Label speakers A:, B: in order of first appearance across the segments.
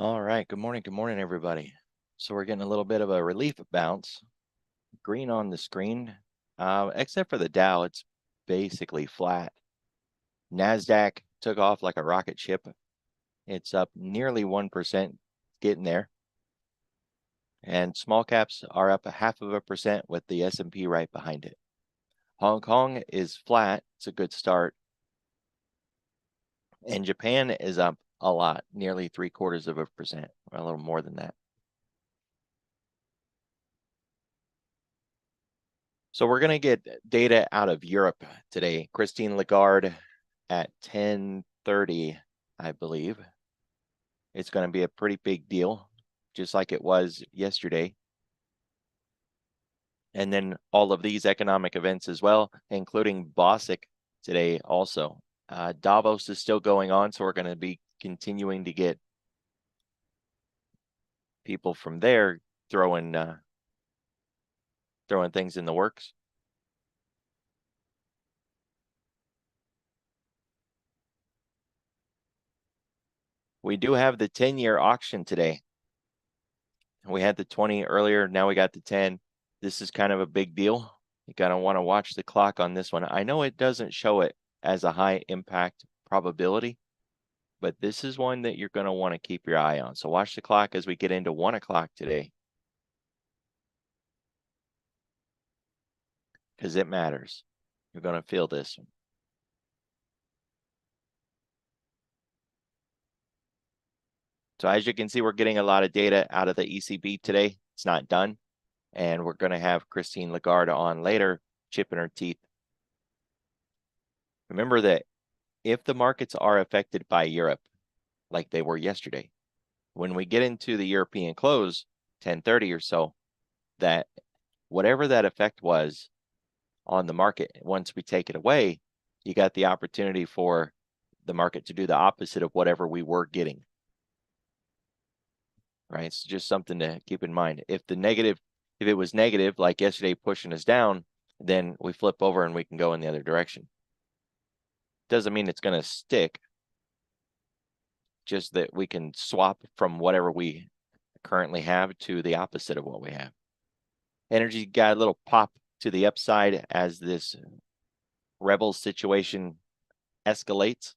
A: All right, good morning, everybody. So we're getting a little bit of a relief bounce. Green on the screen, except for the Dow, it's basically flat. NASDAQ took off like a rocket ship. It's up nearly 1%, getting there. And small caps are up 0.5% with the S&P right behind it. Hong Kong is flat. It's a good start. And Japan is up a lot, nearly 0.75%, a little more than that. So we're going to get data out of Europe today. Christine Lagarde at 10:30, I believe. It's going to be a pretty big deal, just like it was yesterday. And then all of these economic events as well, including Bosic today also. Davos is still going on, so we're going to be continuing to get people from there throwing things in the works. We do have the 10-year auction today. We had the 20 earlier, now we got the 10. This is kind of a big deal. You gotta want to watch the clock on this one. I know it doesn't show it as a high impact probability, but this is one that you're gonna want to keep your eye on. So watch the clock as we get into 1 o'clock today, because it matters. You're gonna feel this one. So as you can see, we're getting a lot of data out of the ECB today. It's not done. And we're going to have Christine Lagarde on later, chipping her teeth. Remember that if the markets are affected by Europe, like they were yesterday, when we get into the European close, 10:30 or so, that whatever that effect was on the market, once we take it away, you got the opportunity for the market to do the opposite of whatever we were getting. Right? It's just something to keep in mind. If it was negative, like yesterday pushing us down, then we flip over and we can go in the other direction. Doesn't mean it's going to stick, just that we can swap from whatever we currently have to the opposite of what we have. Energy got a little pop to the upside as this rebel situation escalates.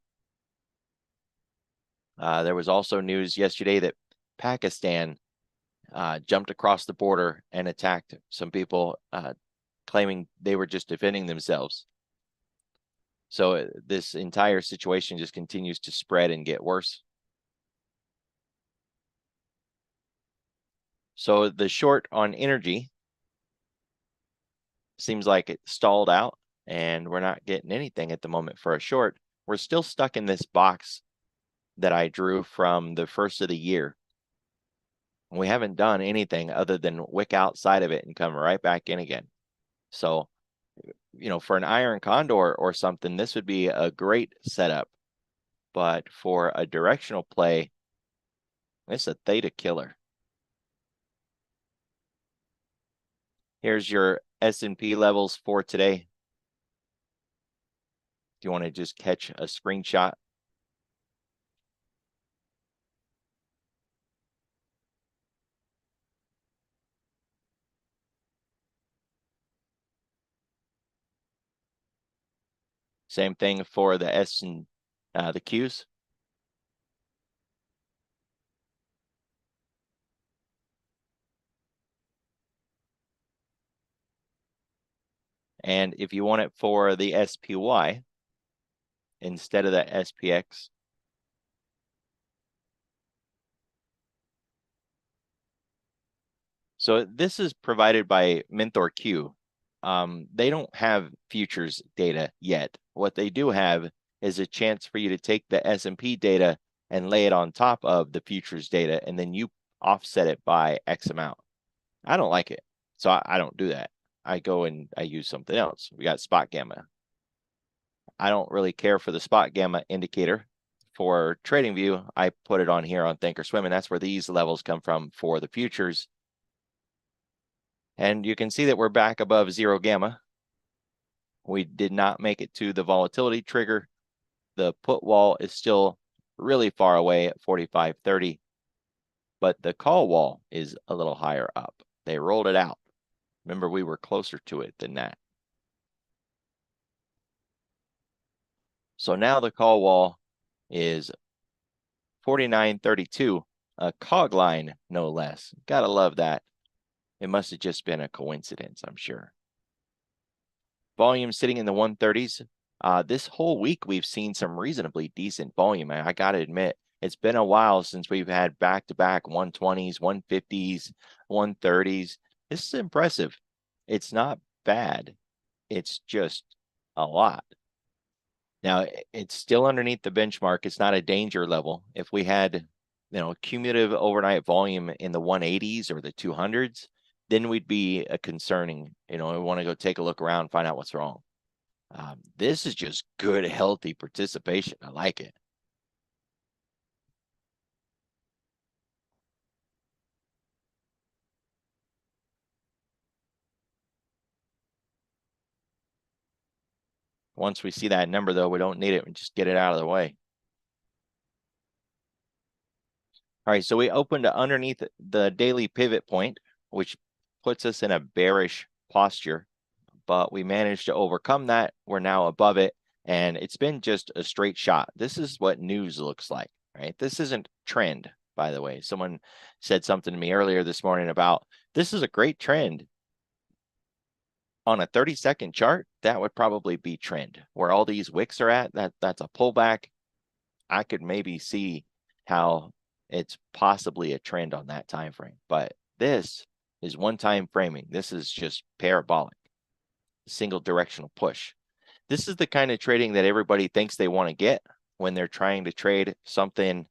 A: There was also news yesterday that Pakistan jumped across the border and attacked some people, claiming they were just defending themselves. So this entire situation just continues to spread and get worse. So the short on energy seems like it stalled out and we're not getting anything at the moment for a short. We're still stuck in this box that I drew from the first of the year. We haven't done anything other than wick outside of it and come right back in again. So, for an iron condor or something, this would be a great setup. But for a directional play, it's a theta killer. Here's your S&P levels for today. Do you want to just catch a screenshot? Same thing for the S and the Qs. And if you want it for the SPY instead of the SPX, so this is provided by Mentor Q. They don't have futures data yet. What they do have is a chance for you to take the S&P data and lay it on top of the futures data, and then you offset it by X amount. I don't like it, so I don't do that. I go and I use something else. We got spot gamma. I don't really care for the spot gamma indicator. For TradingView, I put it on here on Thinkorswim, and that's where these levels come from for the futures. And you can see that we're back above 0 gamma. We did not make it to the volatility trigger. The put wall is still really far away at 45.30. but the call wall is a little higher up. They rolled it out. Remember, we were closer to it than that. So now the call wall is 49.32, a cog line, no less. Gotta love that. It must have just been a coincidence, I'm sure. Volume sitting in the 130s. This whole week, we've seen some reasonably decent volume. I gotta admit, it's been a while since we've had back-to-back 120s, 150s, 130s. This is impressive. It's not bad. It's just a lot. Now, it's still underneath the benchmark. It's not a danger level. If we had, cumulative overnight volume in the 180s or the 200s, then we'd be a concerning, we want to go take a look around, find out what's wrong. This is just good, healthy participation. I like it. Once we see that number, though, we don't need it. We just get it out of the way. All right, so we opened underneath the daily pivot point, which puts us in a bearish posture, but we managed to overcome that. We're now above it, and it's been just a straight shot. This is what news looks like, right? This isn't trend, by the way. Someone said something to me earlier this morning about this is a great trend. On a 30-second chart, that would probably be trend. Where all these wicks are at, that's a pullback. I could maybe see how it's possibly a trend on that time frame, but this is one-time framing. This is just parabolic, single directional push. This is the kind of trading that everybody thinks they want to get when they're trying to trade something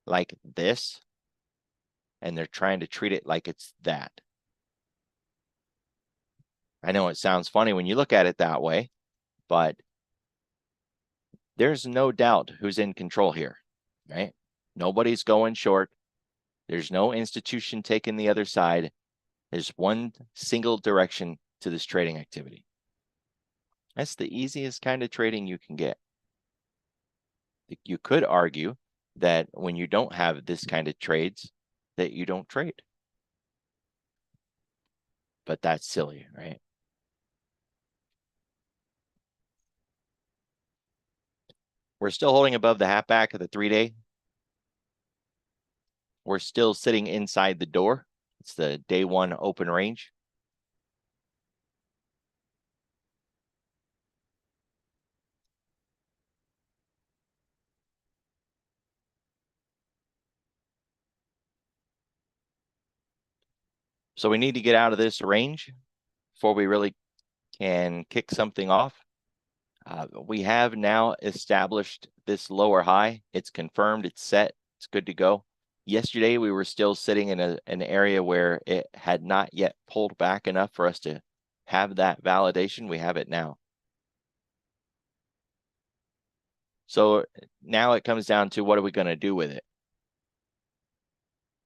A: like this, and they're trying to treat it like it's that. I know it sounds funny when you look at it that way, but there's no doubt who's in control here, right? Nobody's going short. There's no institution taking the other side. There's one single direction to this trading activity. That's the easiest kind of trading you can get. You could argue that when you don't have this kind of trades, that you don't trade. But that's silly, right? We're still holding above the half back of the 3-day. We're still sitting inside the door. It's the day one open range. So we need to get out of this range before we really can kick something off. We have now established this lower high. It's confirmed, it's set, it's good to go. Yesterday, we were still sitting in an area where it had not yet pulled back enough for us to have that validation. We have it now. So now it comes down to what are we going to do with it?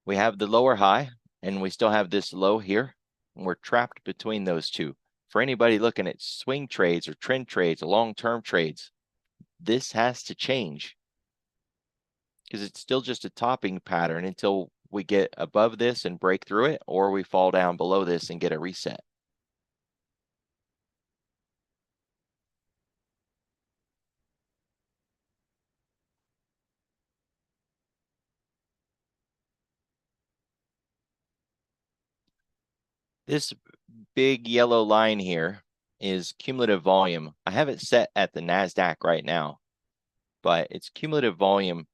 A: We have the lower high, and we still have this low here, and we're trapped between those two. For anybody looking at swing trades or trend trades or long-term trades, this has to change because it's still just a topping pattern until we get above this and break through it, or we fall down below this and get a reset. This big yellow line here is cumulative volume. I have it set at the NASDAQ right now, but it's cumulative volume.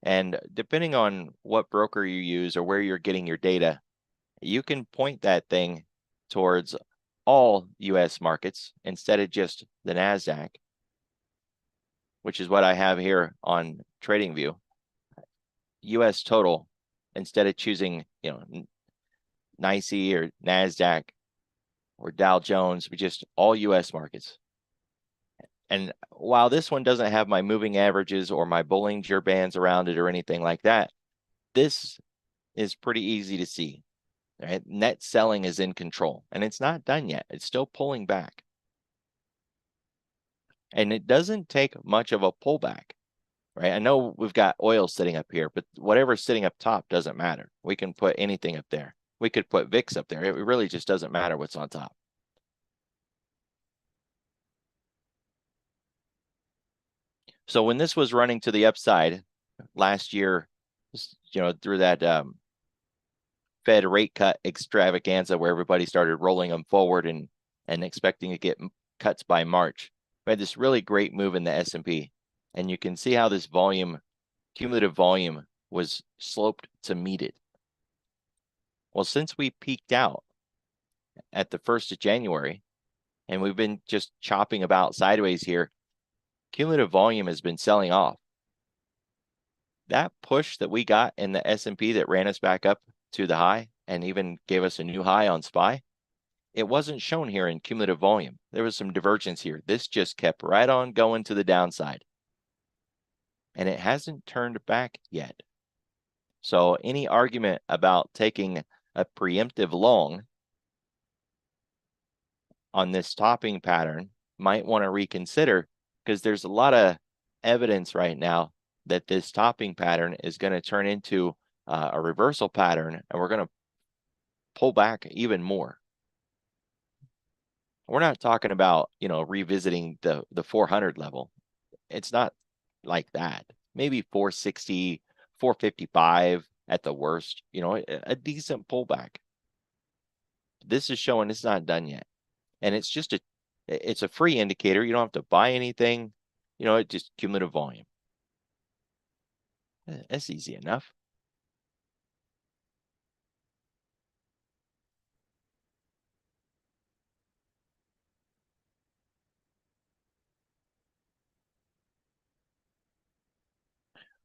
A: And depending on what broker you use or where you're getting your data, you can point that thing towards all US markets instead of just the NASDAQ, which is what I have here on TradingView. US total, instead of choosing, NYSE or NASDAQ or Dow Jones, but just all US markets. And while this one doesn't have my moving averages or my Bollinger Bands around it or anything like that, this is pretty easy to see. Right? Net selling is in control, and it's not done yet. It's still pulling back. And it doesn't take much of a pullback right? I know we've got oil sitting up here, but whatever's sitting up top doesn't matter. We can put anything up there. We could put VIX up there. It really just doesn't matter what's on top. So when this was running to the upside last year, through that Fed rate cut extravaganza where everybody started rolling them forward and expecting to get cuts by March, we had this really great move in the S&P. And you can see how this volume, cumulative volume, was sloped to meet it. Well, since we peaked out at the 1st of January, and we've been just chopping about sideways here, cumulative volume has been selling off. That push that we got in the S&P that ran us back up to the high and even gave us a new high on SPY, it wasn't shown here in cumulative volume. There was some divergence here. This just kept right on going to the downside. And it hasn't turned back yet. So any argument about taking a preemptive long on this topping pattern might want to reconsider, because there's a lot of evidence right now that this topping pattern is going to turn into a reversal pattern, and we're going to pull back even more. We're not talking about, revisiting the 400 level. It's not like that. Maybe 460, 455 at the worst, a decent pullback. This is showing it's not done yet. And it's a free indicator. You don't have to buy anything. It just cumulative volume. That's easy enough.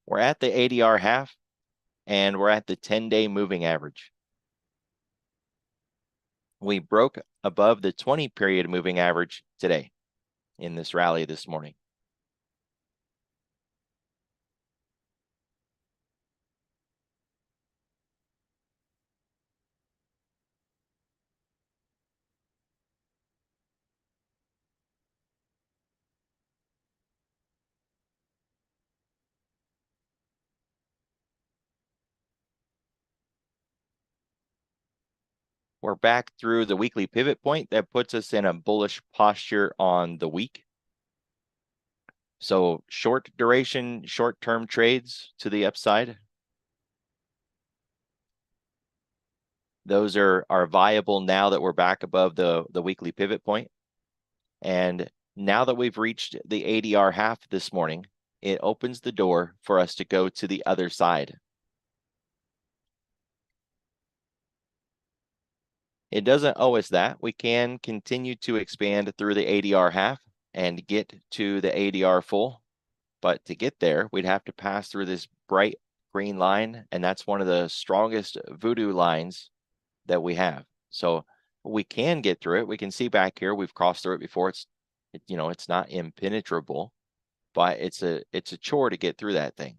A: We're at the ADR half, and we're at the 10-day moving average. We broke above the 20-period moving average today in this rally this morning. We're back through the weekly pivot point. That puts us in a bullish posture on the week. So short duration, short-term trades to the upside, those are viable now that we're back above the weekly pivot point. And now that we've reached the ADR half this morning, it opens the door for us to go to the other side. It doesn't owe us that. We can continue to expand through the ADR half and get to the ADR full. But to get there, we'd have to pass through this bright green line, and that's one of the strongest voodoo lines that we have. So we can get through it. We can see back here, we've crossed through it before. It's not impenetrable, but it's a chore to get through that thing.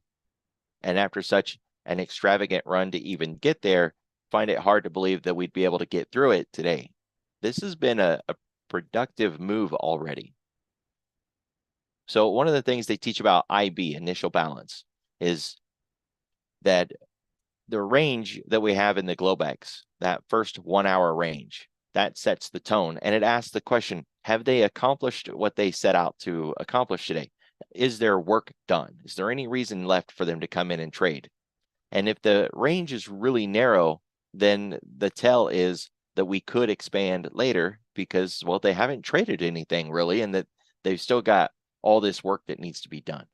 A: And after such an extravagant run to even get there, find it hard to believe that we'd be able to get through it today. This has been a productive move already. So one of the things they teach about IB, initial balance, is that the range that we have in the Globex, that first 1 hour range, that sets the tone. And it asks the question, have they accomplished what they set out to accomplish today? Is their work done? Is there any reason left for them to come in and trade? And if the range is really narrow, then the tell is that we could expand later because, well, they haven't traded anything really, and that they've still got all this work that needs to be done.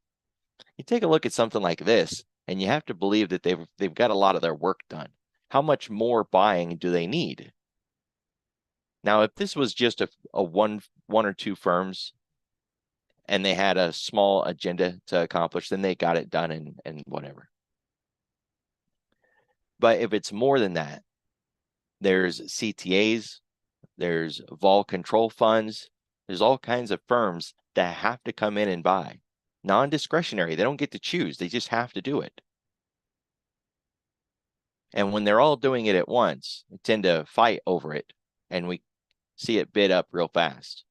A: You take a look at something like this, and you have to believe that they've got a lot of their work done. How much more buying do they need? Now, if this was just a one or two firms and they had a small agenda to accomplish, then they got it done and whatever. But if it's more than that, there's CTAs, there's vol control funds, there's all kinds of firms that have to come in and buy. Non-discretionary, they don't get to choose, they just have to do it. And when they're all doing it at once, they tend to fight over it, and we see it bid up real fast.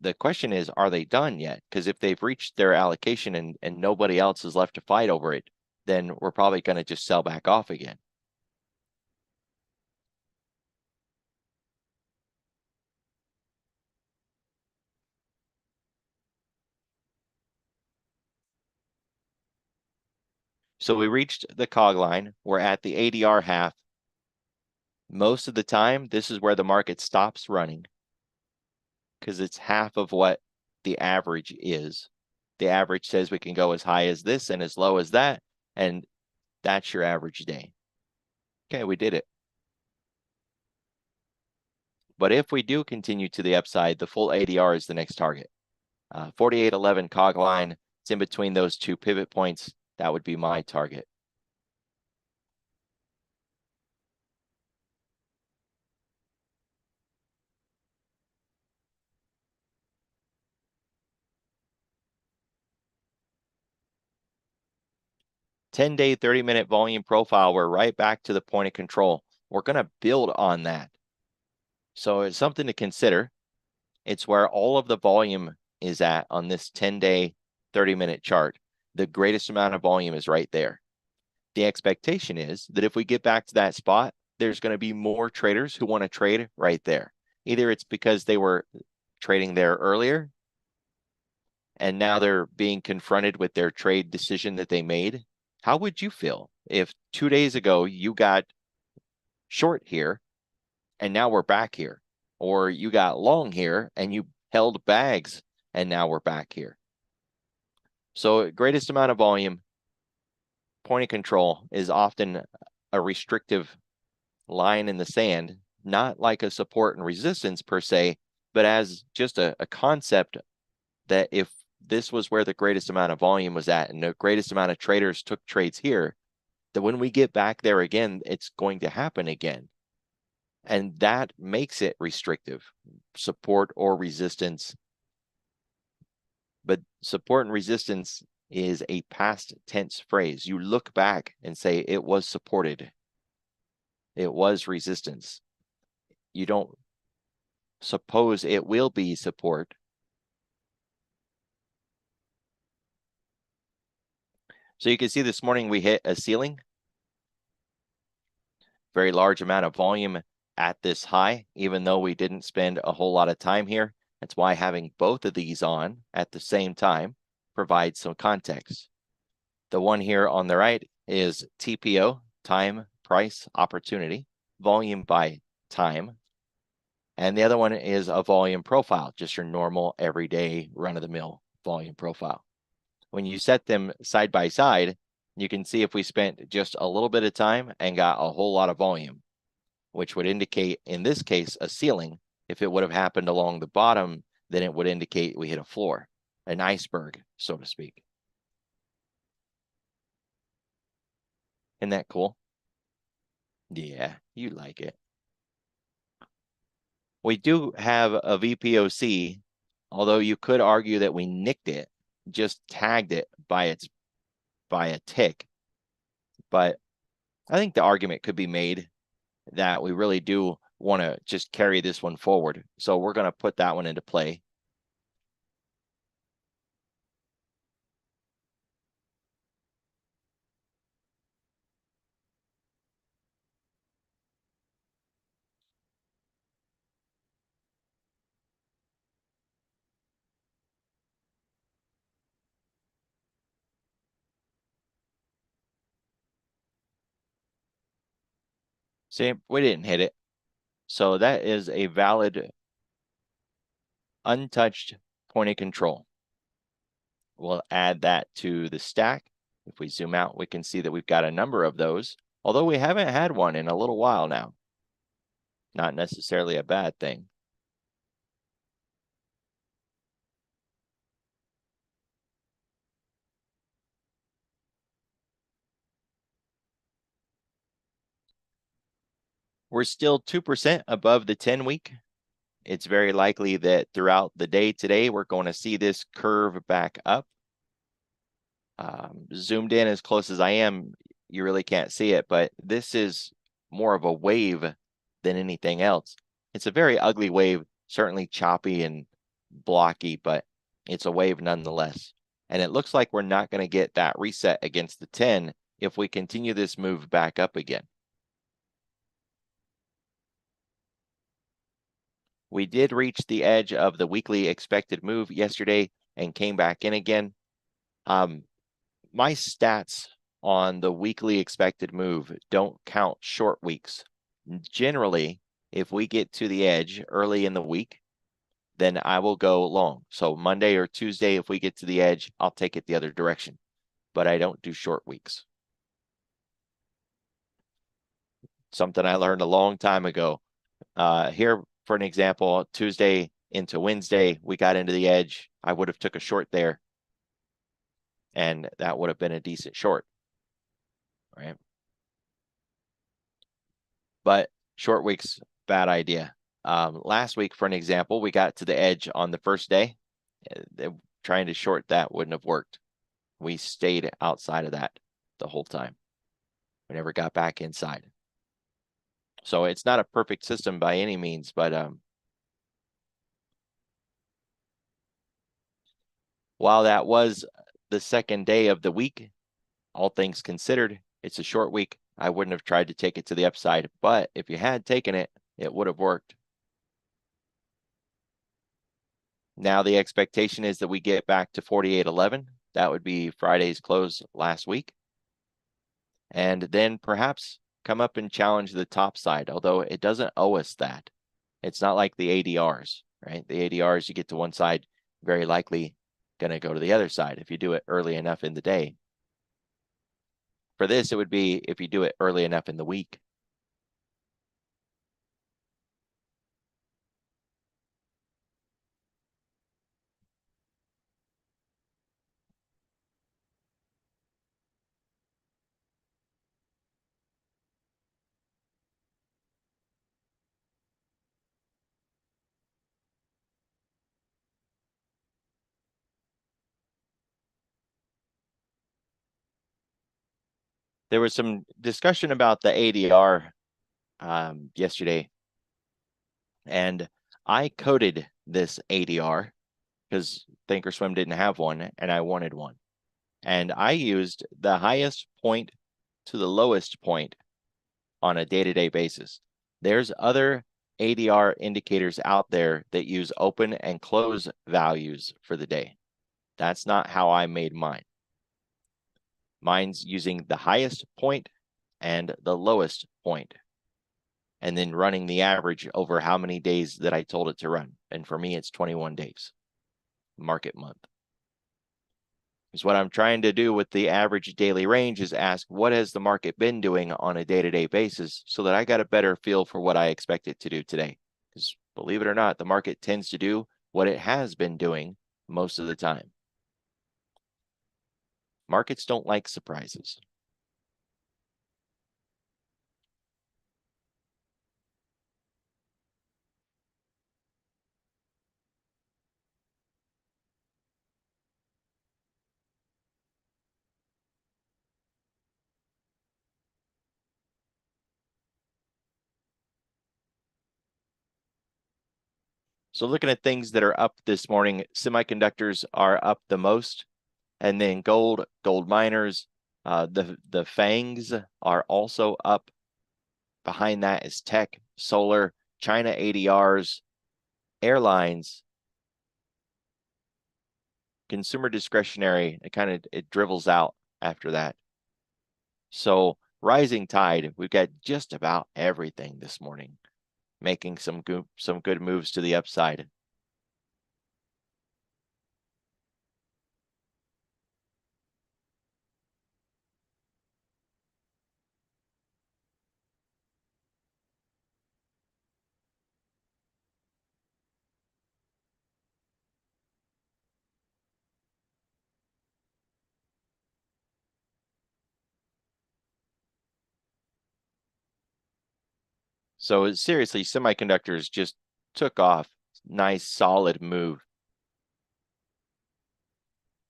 A: the question is, are they done yet? Because if they've reached their allocation and nobody else is left to fight over it, then we're probably going to just sell back off again. So we reached the cog line. We're at the ADR half. Most of the time, this is where the market stops running because it's half of what the average is. The average says we can go as high as this and as low as that, and that's your average day. Okay, we did it. But if we do continue to the upside, the full ADR is the next target. 48.11 cog line, it's in between those two pivot points. That would be my target. $10-day, 30-minute volume profile, we're right back to the point of control. We're going to build on that. So it's something to consider. It's where all of the volume is at on this 10-day, 30-minute chart. The greatest amount of volume is right there. The expectation is that if we get back to that spot, there's going to be more traders who want to trade right there. Either it's because they were trading there earlier and now they're being confronted with their trade decision that they made. How would you feel if 2 days ago you got short here and now we're back here? Or you got long here and you held bags and now we're back here? So greatest amount of volume, point of control is often a restrictive line in the sand, not like a support and resistance per se, but as just a concept that if this was where the greatest amount of volume was at and the greatest amount of traders took trades here, that when we get back there again, it's going to happen again. And that makes it restrictive, support or resistance. But support and resistance is a past tense phrase. You look back and say it was supported. It was resistance. You don't suppose it will be support. So you can see this morning we hit a ceiling. Very large amount of volume at this high, even though we didn't spend a whole lot of time here. That's why having both of these on at the same time provides some context. The one here on the right is TPO, time, price, opportunity, volume by time. And the other one is a volume profile, just your normal, everyday, run-of-the-mill volume profile. When you set them side by side, you can see if we spent just a little bit of time and got a whole lot of volume, which would indicate, in this case, a ceiling. If it would have happened along the bottom, then it would indicate we hit a floor, an iceberg, so to speak. Isn't that cool? Yeah, you like it. We do have a VPOC, although you could argue that we nicked it, just tagged it by a tick. But I think the argument could be made that we really do want to just carry this one forward. So we're going to put that one into play. See, we didn't hit it. So that is a valid, untouched point of control. We'll add that to the stack. If we zoom out, we can see that we've got a number of those, although we haven't had one in a little while now. Not necessarily a bad thing. We're still 2% above the 10-week. It's very likely that throughout the day today, we're going to see this curve back up. Zoomed in as close as I am, you really can't see it, but this is more of a wave than anything else. It's a very ugly wave, certainly choppy and blocky, but it's a wave nonetheless. And it looks like we're not going to get that reset against the 10 if we continue this move back up again. We did reach the edge of the weekly expected move yesterday and came back in again. My stats on the weekly expected move don't count short weeks. Generally, if we get to the edge early in the week, then I will go long. So Monday or Tuesday, if we get to the edge, I'll take it the other direction. But I don't do short weeks. Something I learned a long time ago. Here, for an example, Tuesday into Wednesday, we got into the edge. I would have took a short there, and that would have been a decent short, right? But short weeks, bad idea. Last week, for an example, we got to the edge on the first day. Trying to short that wouldn't have worked. We stayed outside of that the whole time. We never got back inside. So it's not a perfect system by any means, but while that was the second day of the week, all things considered, it's a short week. I wouldn't have tried to take it to the upside, but if you had taken it, it would have worked. Now the expectation is that we get back to 48.11. That would be Friday's close last week. And then perhaps come up and challenge the top side, although it doesn't owe us that. It's not like the ADRs, right? The ADRs, you get to one side, very likely going to go to the other side if you do it early enough in the day. For this, it would be if you do it early enough in the week. There was some discussion about the ADR yesterday, and I coded this ADR because Thinkorswim didn't have one, and I wanted one. And I used the highest point to the lowest point on a day-to-day basis. There's other ADR indicators out there that use open and close values for the day. That's not how I made mine. Mine's using the highest point and the lowest point, and then running the average over how many days that I told it to run. And for me, it's 21 days, market month. Is what I'm trying to do with the average daily range is ask, what has the market been doing on a day-to-day basis so that I got a better feel for what I expect it to do today. Because believe it or not, the market tends to do what it has been doing most of the time. Markets don't like surprises. So looking at things that are up this morning, semiconductors are up the most, and then gold miners, the FANGs are also up. Behind that is tech, solar, China ADRs, airlines, consumer discretionary. It dribbles out after that. So rising tide, we've got just about everything this morning, making some good moves to the upside. So seriously, semiconductors just took off. Nice, solid move.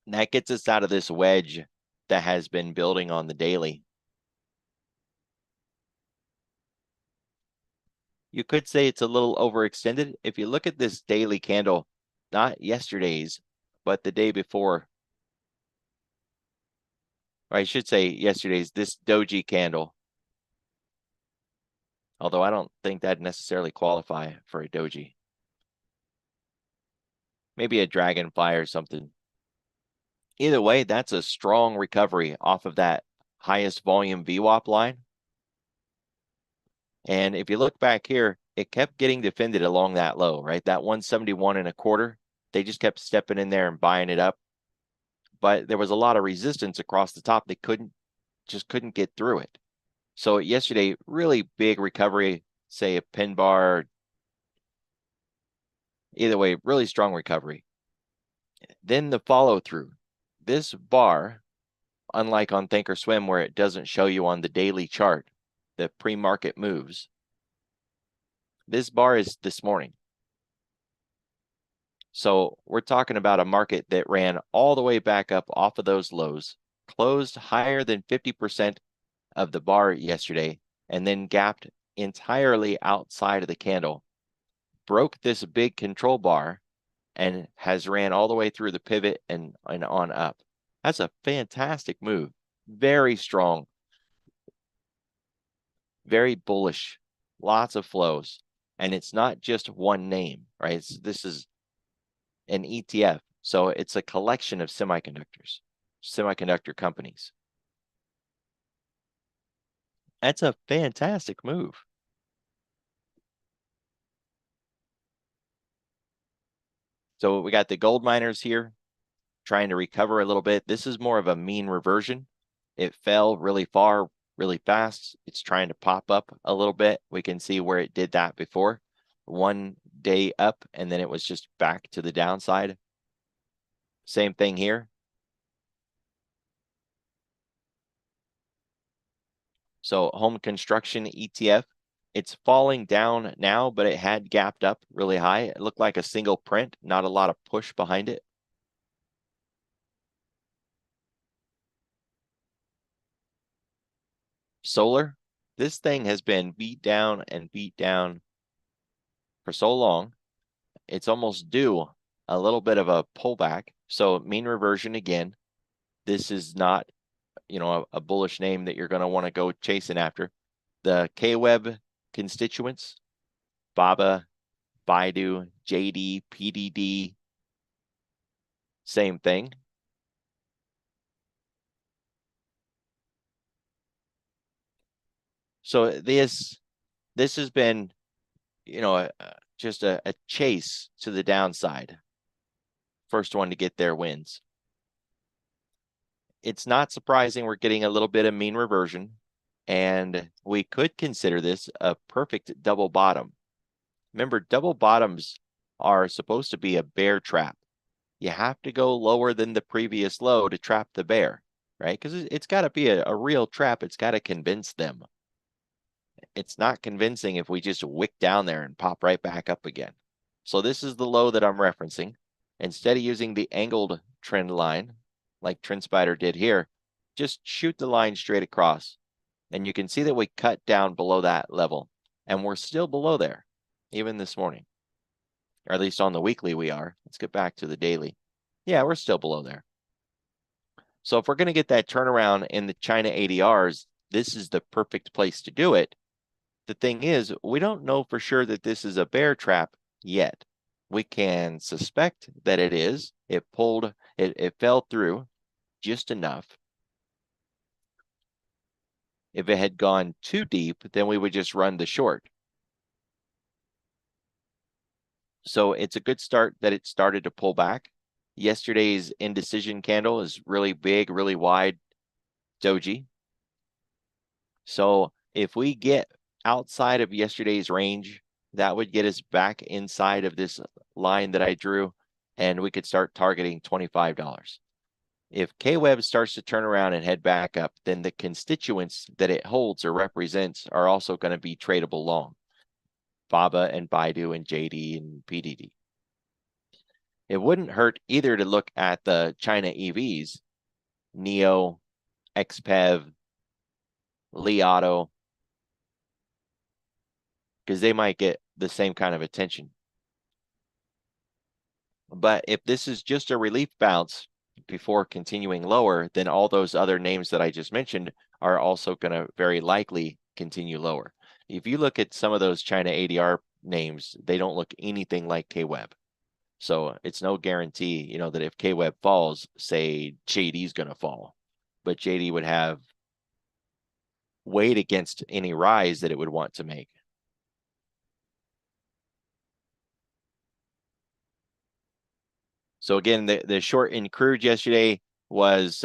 A: And that gets us out of this wedge that has been building on the daily. You could say it's a little overextended. If you look at this daily candle, not yesterday's, but the day before. Or I should say yesterday's, this doji candle. Although I don't think that'd necessarily qualify for a doji. Maybe a dragonfly or something. Either way, that's a strong recovery off of that highest volume VWAP line. And if you look back here, it kept getting defended along that low, right? That 171.25. They just kept stepping in there and buying it up. But there was a lot of resistance across the top. They just couldn't get through it. So yesterday, really big recovery, say a pin bar. Either way, really strong recovery. Then the follow through. This bar, unlike on Thinkorswim where it doesn't show you on the daily chart, the pre-market moves, this bar is this morning. So we're talking about a market that ran all the way back up off of those lows, closed higher than 50% of the bar yesterday, and then gapped entirely outside of the candle, broke this big control bar, and has ran all the way through the pivot and on up. That's a fantastic move. Very strong. Very bullish. Lots of flows. And it's not just one name, right? This is an ETF. So it's a collection of semiconductor companies. That's a fantastic move. So we got the gold miners here trying to recover a little bit. This is more of a mean reversion. It fell really far, really fast. It's trying to pop up a little bit. We can see where it did that before. One day up, and then it was just back to the downside. Same thing here. So home construction ETF, it's falling down now, but it had gapped up really high. It looked like a single print, not a lot of push behind it. Solar, this thing has been beat down and beat down for so long. It's almost due a little bit of a pullback. So mean reversion again. This is not, a bullish name that you're going to want to go chasing after. The KWeb constituents, BABA, Baidu, JD, PDD, same thing. So this has been, just a chase to the downside. First one to get there wins. It's not surprising we're getting a little bit of mean reversion, and we could consider this a perfect double bottom. Remember, double bottoms are supposed to be a bear trap. You have to go lower than the previous low to trap the bear, right? Because it's got to be a real trap. It's got to convince them. It's not convincing if we just wick down there and pop right back up again. So this is the low that I'm referencing. Instead of using the angled trend line, like TrendSpider did here, just shoot the line straight across. And you can see that we cut down below that level. And we're still below there, even this morning. Or at least on the weekly we are. Let's get back to the daily. Yeah, we're still below there. So if we're going to get that turnaround in the China ADRs, this is the perfect place to do it. The thing is, we don't know for sure that this is a bear trap yet. We can suspect that it is. It fell through just enough. If it had gone too deep, then we would just run the short. So it's a good start that it started to pull back. Yesterday's indecision candle is really big, really wide doji. So if we get outside of yesterday's range, that would get us back inside of this line that I drew, and we could start targeting $25. If KWeb starts to turn around and head back up, then the constituents that it holds or represents are also going to be tradable long. BABA and Baidu and JD and PDD. It wouldn't hurt either to look at the China EVs, NIO, XPEV, Li Auto, because they might get the same kind of attention. But if this is just a relief bounce before continuing lower, then all those other names that I just mentioned are also going to very likely continue lower. If you look at some of those China ADR names, they don't look anything like KWeb. So it's no guarantee, that if KWeb falls, say JD is going to fall, but JD would have weight against any rise that it would want to make. So again, the short in crude yesterday was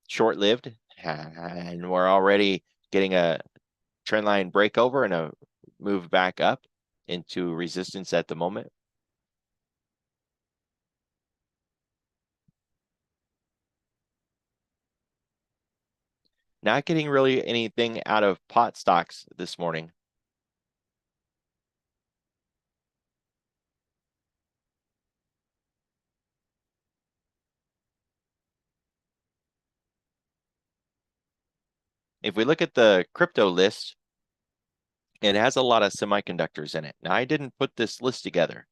A: short-lived, and we're already getting a trend line breakover and a move back up into resistance at the moment. Not getting really anything out of pot stocks this morning. If we look at the crypto list, it has a lot of semiconductors in it. Now, I didn't put this list together.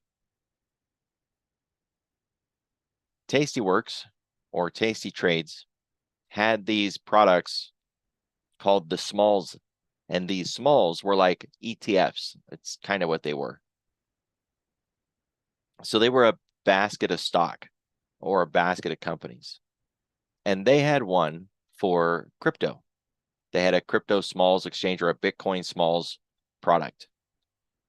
A: Tastyworks or Tasty Trades had these products called the smalls, and these smalls were like ETFs. It's kind of what they were. So they were a basket of stock or a basket of companies. And they had one for crypto. They had a crypto smalls exchange or a Bitcoin smalls product.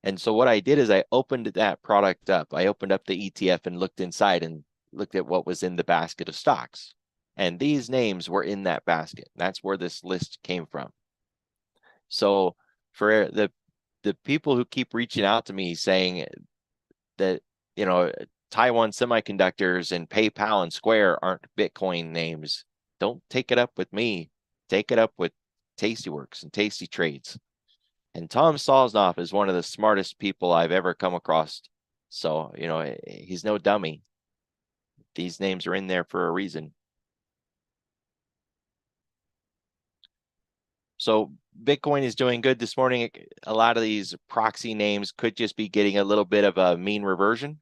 A: And so what I did is I opened that product up. I opened up the ETF and looked inside and looked at what was in the basket of stocks. And these names were in that basket. That's where this list came from. So for the people who keep reaching out to me saying that, Taiwan Semiconductors and PayPal and Square aren't Bitcoin names, don't take it up with me. Take it up with Tastyworks and Tasty Trades. And Tom Sosnoff is one of the smartest people I've ever come across. So, he's no dummy. These names are in there for a reason. So Bitcoin is doing good this morning. A lot of these proxy names could just be getting a little bit of a mean reversion.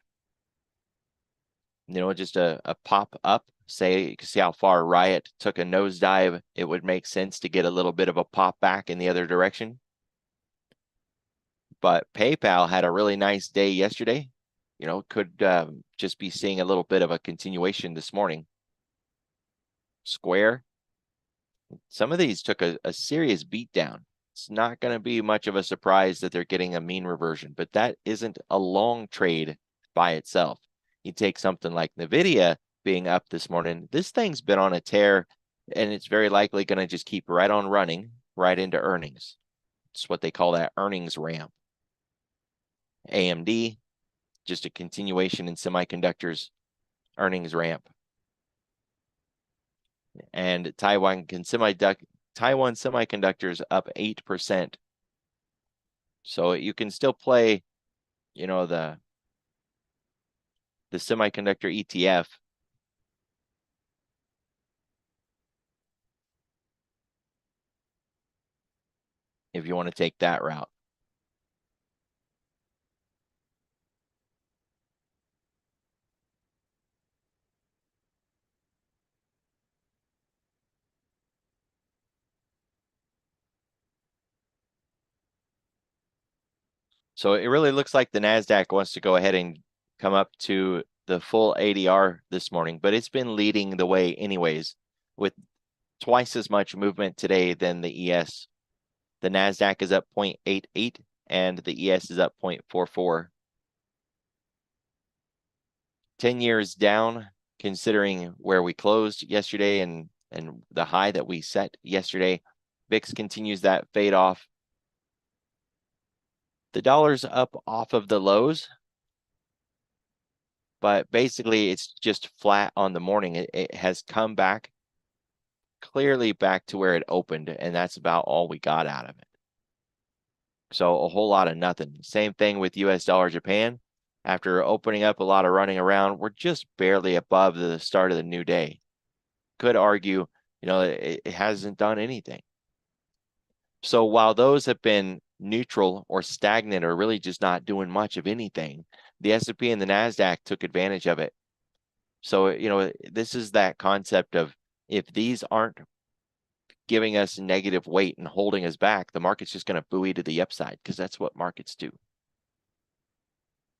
A: Just a pop up. Say, you can see how far Riot took a nosedive. It would make sense to get a little bit of a pop back in the other direction. But PayPal had a really nice day yesterday. Could just be seeing a little bit of a continuation this morning. Square, some of these took a serious beat down. It's not going to be much of a surprise that they're getting a mean reversion, but that isn't a long trade by itself. You take something like NVIDIA being up this morning. This thing's been on a tear, and it's very likely going to just keep right on running right into earnings. It's what they call that earnings ramp. AMD, just a continuation in semiconductors earnings ramp. And Taiwan Semiconductors up 8%. So you can still play, the semiconductor ETF. If you want to take that route. So it really looks like the NASDAQ wants to go ahead and come up to the full ADR this morning, but it's been leading the way anyways, with twice as much movement today than the ES. The NASDAQ is up 0.88 and the ES is up 0.44. 10 years down, considering where we closed yesterday and the high that we set yesterday. VIX continues that fade off. The dollar's up off of the lows, but basically it's just flat on the morning. It has come back clearly back to where it opened, and that's about all we got out of it. So a whole lot of nothing. Same thing with US dollar Japan. After opening up a lot of running around, we're just barely above the start of the new day. Could argue, it hasn't done anything. So while those have been neutral or stagnant or really just not doing much of anything, the S&P and the NASDAQ took advantage of it. So, this is that concept of, if these aren't giving us negative weight and holding us back, the market's just going to buoy to the upside, because that's what markets do.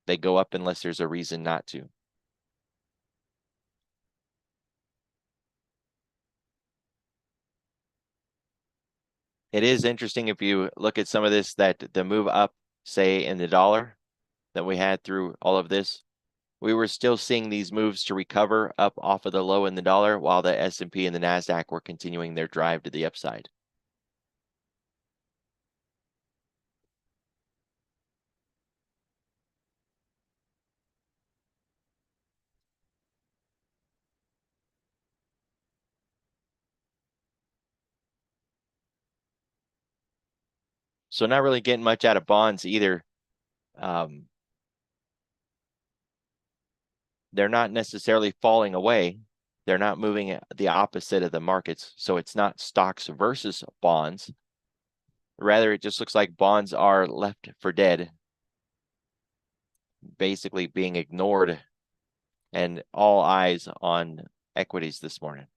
A: They go up unless there's a reason not to. It is interesting if you look at some of this, that the move up, say in the dollar that we had through all of this, we were still seeing these moves to recover up off of the low in the dollar, while the S&P and the NASDAQ were continuing their drive to the upside. So not really getting much out of bonds either. They're not necessarily falling away. They're not moving the opposite of the markets. So it's not stocks versus bonds. Rather, it just looks like bonds are left for dead, basically being ignored, and all eyes on equities this morning.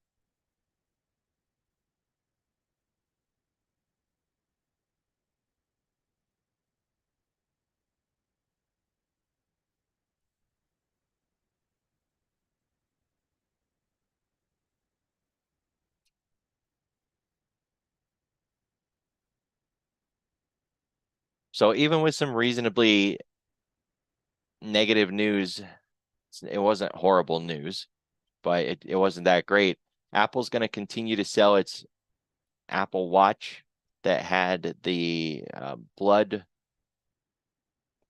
A: So even with some reasonably negative news, it wasn't horrible news, but it wasn't that great. Apple's going to continue to sell its Apple Watch that had the blood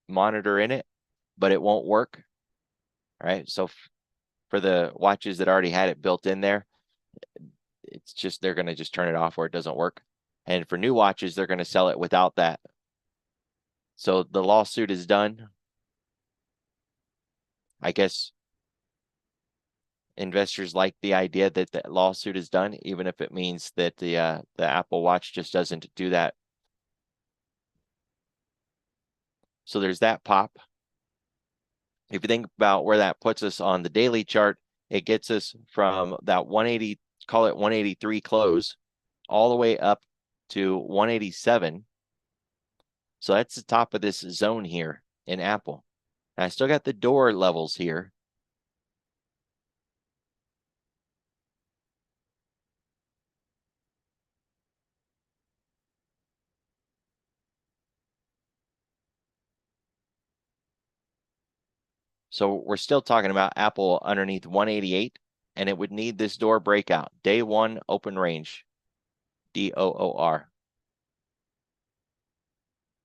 A: monitor in it, but it won't work. All right. So for the watches that already had it built in there, it's just, they're going to just turn it off or it doesn't work. And for new watches, they're going to sell it without that. So the lawsuit is done. I guess investors like the idea that the lawsuit is done, even if it means that the Apple Watch just doesn't do that. So there's that pop. If you think about where that puts us on the daily chart, it gets us from that 180, call it 183 close, all the way up to 187. So that's the top of this zone here in Apple. And I still got the door levels here. So we're still talking about Apple underneath 188, and it would need this door breakout. Day one open range, DOOR.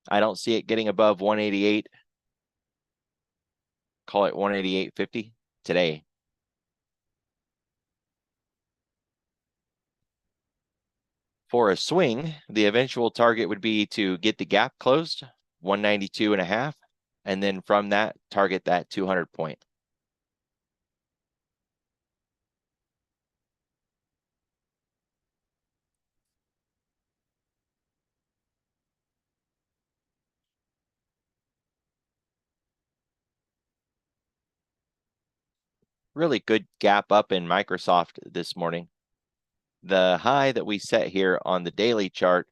A: I don't see it getting above 188. Call it 188.50 today. For a swing, the eventual target would be to get the gap closed, 192.5, and then from that, target that 200 point. Really good gap up in Microsoft this morning. The high that we set here on the daily chart,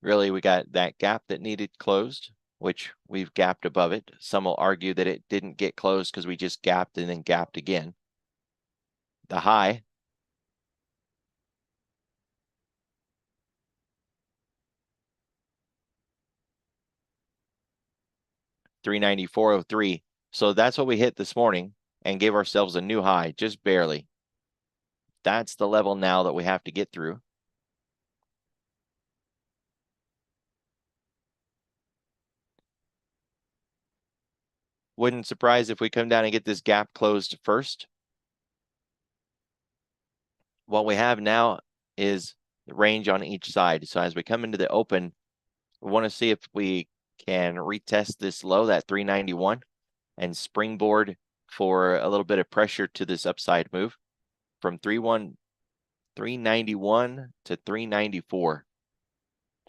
A: really we got that gap that needed closed, which we've gapped above it. Some will argue that it didn't get closed because we just gapped and then gapped again. The high, $394.03. So that's what we hit this morning and gave ourselves a new high, just barely. That's the level now that we have to get through. Wouldn't surprise if we come down and get this gap closed first. What we have now is the range on each side. So as we come into the open, we want to see if we can retest this low, that 391, and springboard for a little bit of pressure to this upside move from 391 to 394,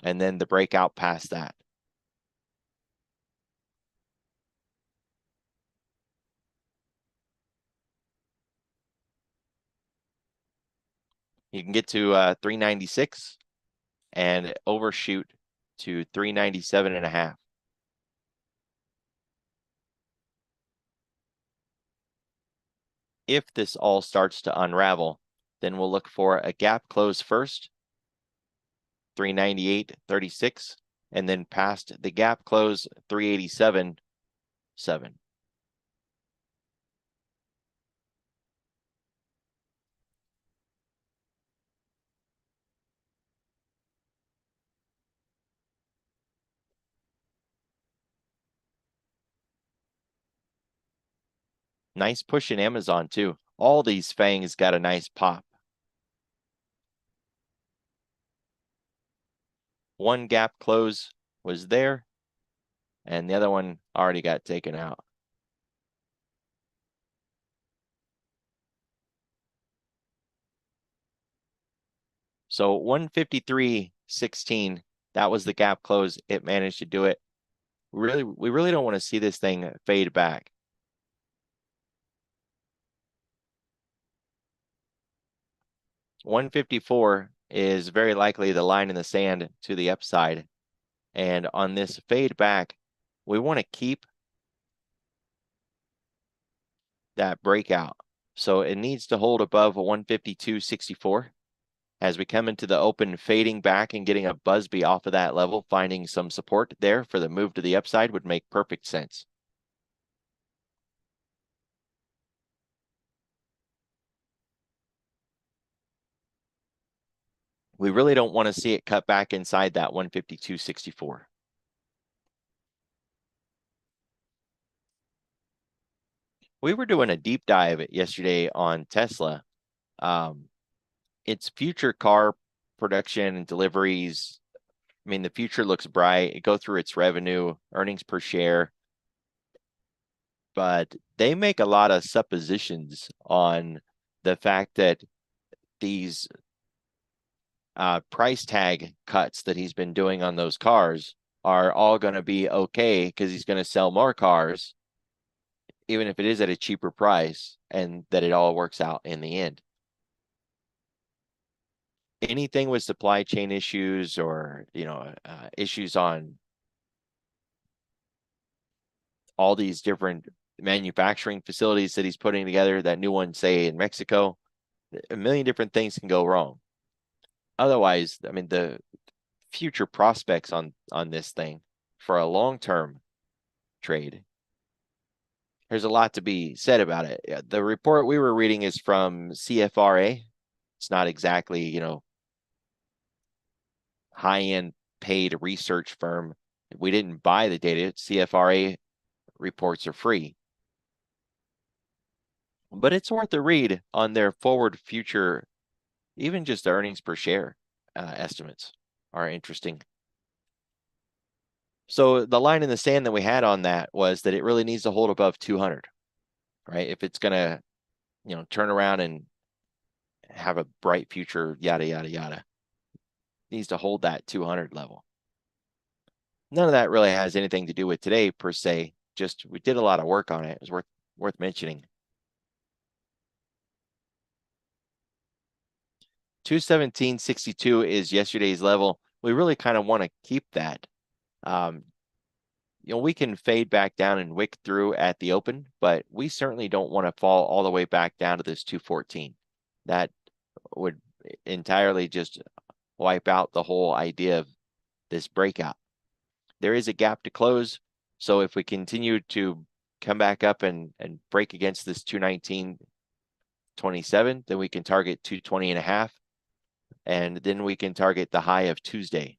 A: and then the breakout past that. You can get to 396 and overshoot to 397.5. If this all starts to unravel, then we'll look for a gap close first, 398.36, and then past the gap close, 387.7. Nice push in Amazon too. All these fangs got a nice pop. One gap close was there, and the other one already got taken out. So 153.16, that was the gap close. It managed to do it. We really don't want to see this thing fade back. $154 is very likely the line in the sand to the upside. And on this fade back, we want to keep that breakout. So it needs to hold above 152.64. As we come into the open, fading back and getting a Busby off of that level, finding some support there for the move to the upside would make perfect sense. We really don't want to see it cut back inside that 152.64. We were doing a deep dive yesterday on Tesla. Its future car production and deliveries, I mean, the future looks bright. Go through its revenue, earnings per share, but they make a lot of suppositions on the fact that these price tag cuts that he's been doing on those cars are all going to be okay because he's going to sell more cars, even if it is at a cheaper price, and that it all works out in the end. Anything with supply chain issues or, issues on all these different manufacturing facilities that he's putting together, that new one, say in Mexico, a million different things can go wrong. Otherwise, I mean, the future prospects on this thing for a long-term trade, there's a lot to be said about it. The report we were reading is from CFRA. It's not exactly, high-end paid research firm. We didn't buy the data. CFRA reports are free. But it's worth a read on their forward future, even just earnings per share estimates are interesting. So the line in the sand that we had on that was that it really needs to hold above 200, right? If it's going to, turn around and have a bright future, yada, yada, yada, it needs to hold that 200 level. None of that really has anything to do with today per se. Just we did a lot of work on it. It was worth mentioning. 217.62 is yesterday's level. We really kind of want to keep that. We can fade back down and wick through at the open, but we certainly don't want to fall all the way back down to this 214. That would entirely just wipe out the whole idea of this breakout. There is a gap to close. So if we continue to come back up and break against this 219.27, then we can target 220.5. And then we can target the high of Tuesday,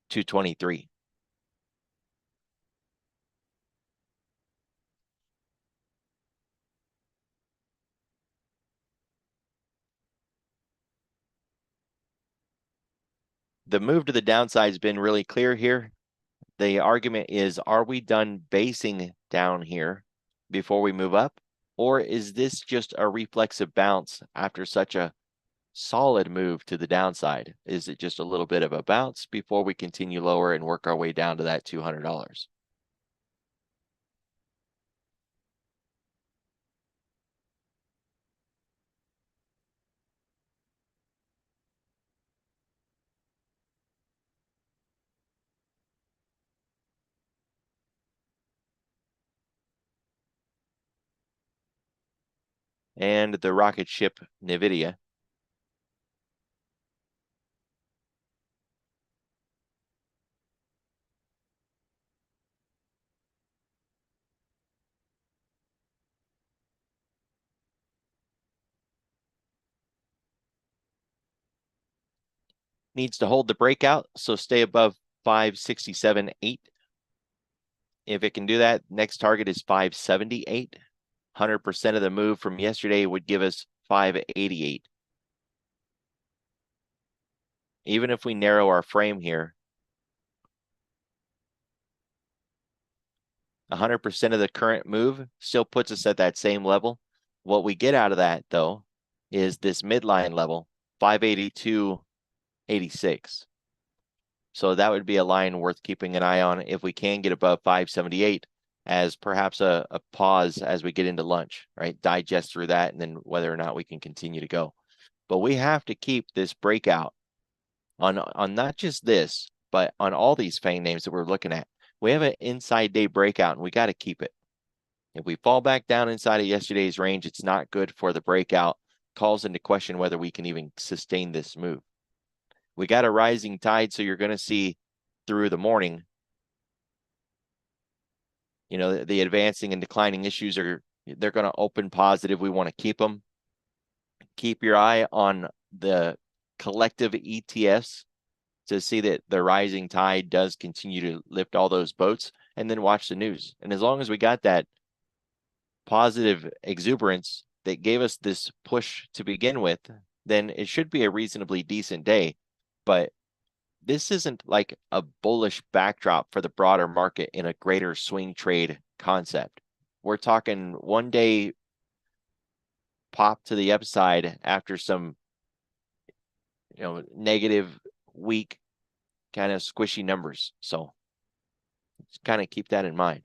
A: 223. The move to the downside has been really clear here. The argument is, are we done basing down here before we move up? Or is this just a reflexive bounce after such a solid move to the downside? Is it just a little bit of a bounce before we continue lower and work our way down to that $200? and the rocket ship NVIDIA. Needs to hold the breakout, so stay above 567.8. If it can do that, next target is 578. 100% of the move from yesterday would give us 588. Even if we narrow our frame here, 100% of the current move still puts us at that same level. What we get out of that, though, is this midline level, 582.86. So that would be a line worth keeping an eye on if we can get above 578 as perhaps a pause as we get into lunch, right? Digest through that, and then whether or not we can continue to go. But we have to keep this breakout on not just this, but on all these FANG names that we're looking at. We have an inside day breakout, and we got to keep it. If we fall back down inside of yesterday's range, it's not good for the breakout. Calls into question whether we can even sustain this move. We got a rising tide, so you're going to see through the morning, you know, the advancing and declining issues they're going to open positive. We want to keep them. Keep your eye on the collective ETFs to see that the rising tide does continue to lift all those boats, and then watch the news. And as long as we got that positive exuberance that gave us this push to begin with, then it should be a reasonably decent day. But this isn't like a bullish backdrop for the broader market in a greater swing trade concept. We're talking one day pop to the upside after some, you know, negative week kind of squishy numbers. So let's kind of keep that in mind.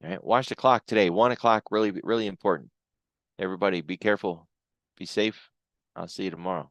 A: All right, watch the clock today. 1 o'clock, really, really important. Everybody be careful, be safe. I'll see you tomorrow.